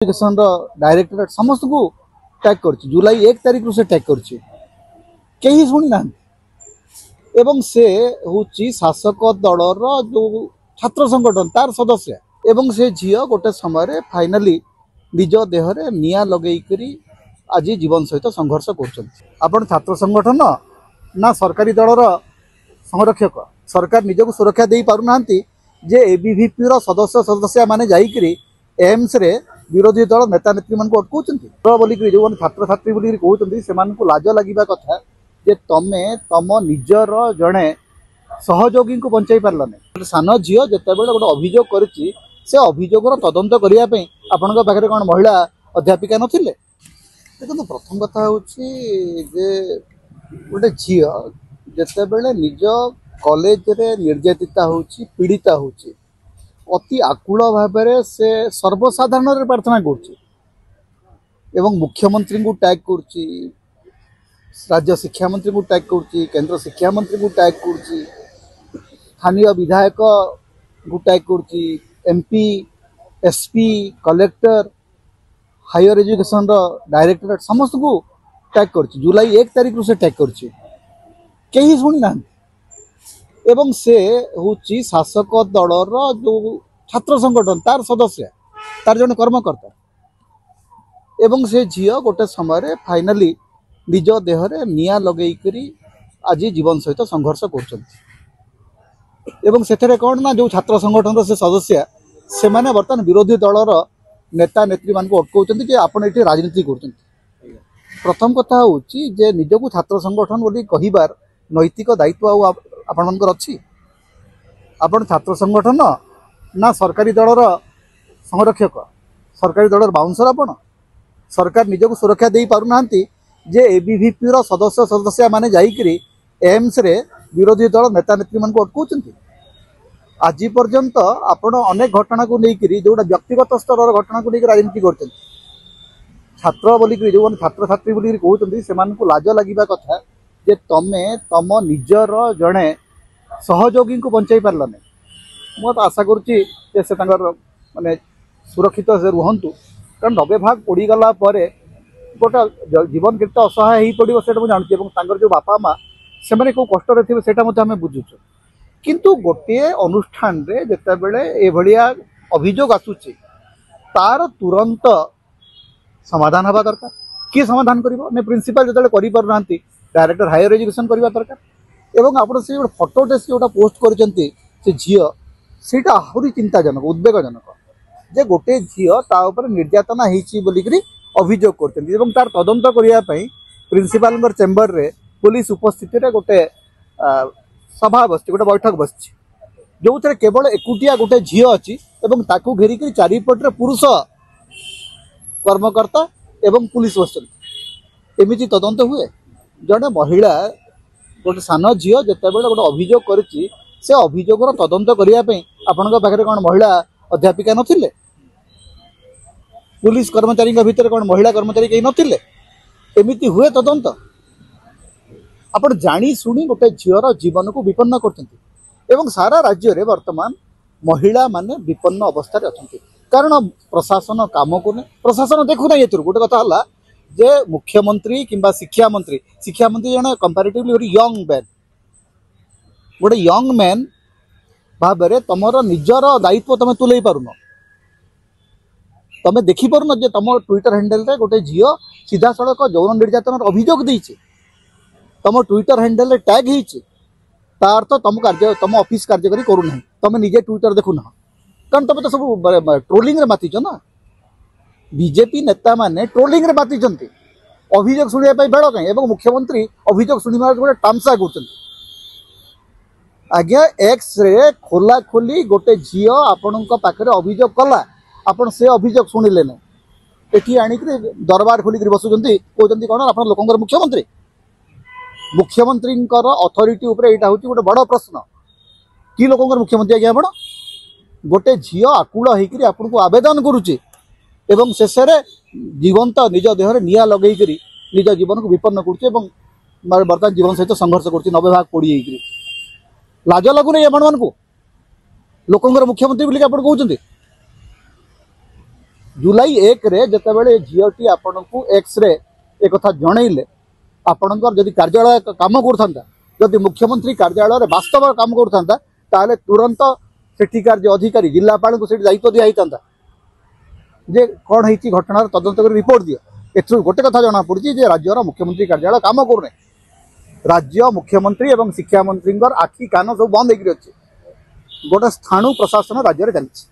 Education directorate समस्त को tag कर जुलाई 1 तारिख से टैग कर शुणी ना एवं से हूँ शासक दलर जो छात्र संगठन तार सदस्य एवं से झील गोटे समय फाइनाली निज देहरे निया लगेकरी आज जीवन सहित संघर्ष कर छात्र संगठन ना सरकारी दलर संरक्षक सरकार निजक सुरक्षा दे पारना जे एबीवीपी सदस्य सदस्य माने जाइकरी एम्स रे विरोधी दल नेता नेत्री मान अटकाउं बोलिक जो छात्र छात्री बोलिक कहते से लाज लगे कथा जे तमे तम निजर जड़े सहयोगी को बचाई पार्लानी सान झील जिते बड़े गोटे अभियोग कर अभियोगर तदंत करने आपण पाखे कौन महिला अध्यापिका नथिले देखो प्रथम कथा हूँ गोटे झील जिते बड़े निज कॉलेज रे निर्यातिता होची पीड़िता होची अति आकुल भाव से सर्वसाधारण प्रार्थना कर मुख्यमंत्री को टैग कर राज्य शिक्षा मंत्री को टैग कर केंद्र शिक्षा मंत्री को टैग कर स्थानीय विधायक को टैग कर MP SP collector higher education directorate समस्त को टैग कर जुलाई 1 तारिख से टैग कर शुणी ना एवं से हूँ शासक दलर जो छात्र संगठन तार सदस्य तार जन कर्मकर्ता एवं से झील गोटे समय फाइनाली निज देहरे निया लगेकरी आज जीवन सहित संघर्ष कर कौन ना जो छात्र संगठन से सदस्य से माने बर्तमान विरोधी दलर नेता नेत्री मान अटकाउं कि आपण ये राजनीति कर प्रथम कथा हूँ जे निजक छात्र संगठन बोली कहिबार नैतिक दायित्व आपणकर अच्छी आपण छात्र संगठन ना सरकारी दलर संरक्षक सरकारी दलर बाउंसर आपण सरकार निजक सुरक्षा दे पारना जे एबीवीपी सदस्य सदस्य माने जाइकरी एम्स रे विरोधी दल नेता नेत्री मान अटकाउं आज पर्यंत आपण अनेक घटना को लेकर जोटा व्यक्तिगत स्तर घटना को लेकर राजनीति कर छात्र बोलिक जो छात्र छात्री बोलिक कहते से लाज लगे कथा जे तमे तम निजर जड़े सहयोगी को बचाई पार्लानी मुझे आशा कर माने सुरक्षित से रुहतु कारण 90 भाग पड़गला गोटे जीवन केते असहाय हो पड़ो से जानती जो बापा माँ से कौ कष्ट से आम बुझुचु किंतु गोटे अनुष्ठान रे जिते बड़े एभलिया अभियोग आसुची तार तुरंत समाधान हवा दरकार किए समाधान कर प्रिंसिपल जो करना डायरेक्टर हायर एजुकेशन करवा दरकार एवं आप फोटोटे जोटा पोस्ट कर झील सीटा आहरी चिंताजनक उद्वेगजनक जे गोटे झील निर्यातना होलिक अभियोग कर तार तदंत करने प्रिंसिपल चेम्बर रे पुलिस उपस्थित गोटे सभा बस गोटे बैठक बस जो थे केवल एकुटिया गोटे झील अच्छी ताकू घेरिक चारिपटे पुरुष कर्मकर्ता एवं पुलिस बस एमती तदंत हुए जड़े महिला गोटे सान झील जिते बड़े गोटे अभियोग कर अभियोगर तदंत करने आपण पाखे कौन महिला अध्यापिका नथिले पुलिस कर्मचारी भितर कौन महिला कर्मचारी कहीं नथिले एमती हुए तदंत आपण जानी शुणी गोटे झीर जीवन को विपन्न कर सारा राज्य रे वर्तमान महिला माने विपन्न अवस्था अच्छा कारण प्रशासन काम को प्रशासन देखुना ये गोटे कथा है जे मुख्यमंत्री किंबा शिक्षा मंत्री जन कंपैरेटिवली गोटे यंग मैन भाव में तुम निजर दायित्व तुम तुले पारुन तुम देखिपारुन जे तुम ट्विटर हैंडल रे गोटे झील सीधा सड़क यौन निर्यातन अभियोग देइछे तुम ट्विटर हैंडल टैग होती तार तो तुम कार्य तुम ऑफिस कार्यकारी करूना तुम निजे ट्विटर देखुना कारण तुम तो सब ट्रोलिंग रे मातिच ना बीजेपी नेता माने ट्रोलिंग रे मातिच अभियोग शुणा बेड़ कहीं मुख्यमंत्री अभियोग शुणा गोटे तामसा कर आज्ञा एक्स रे खोला खोली गोटे झील आपण पाखे अभियोग कला आपण से अभियोग शुणिले ये आणिक दरबार खोलिक बसुँच कहते कौन आप लोक मुख्यमंत्री मुख्यमंत्री अथॉरिटी उपरे यहाँ हूँ गोटे बड़ प्रश्न कि लोक मुख्यमंत्री आज्ञा आप गोटे झील आकुल होकर आपको आवेदन करुचे एवं शेष जीवंत निज देहरे निया लगेकरी निज जीवन को विपन्न कर बर्तमान जीवन सहित संघर्ष कर 90 भाग पड़ी लाज लगुनि आपण मानू लोकंर मुख्यमंत्री बोलिक आप कहते जुलाई 1 रे जितेबाला झीटी आपण को एक्स रे एक कथा जनइले आपणकर जदि कार्यालय काम करता जदि मुख्यमंत्री कार्यालय वास्तव काम करता ताले तुरंत सेठिकार जो अधिकारी जिलापाल को दायित्व दिया जे कौन है घटनार तदंत कर रिपोर्ट दियो एथु गोटे कथा जना पड़ी जे राज्यर मुख्यमंत्री कार्यालय काम करूने राज्य मुख्यमंत्री एवं शिक्षा मंत्री आखि कान सब बंद होकर अच्छे गोटे स्थाणु प्रशासन राज्य में चलती।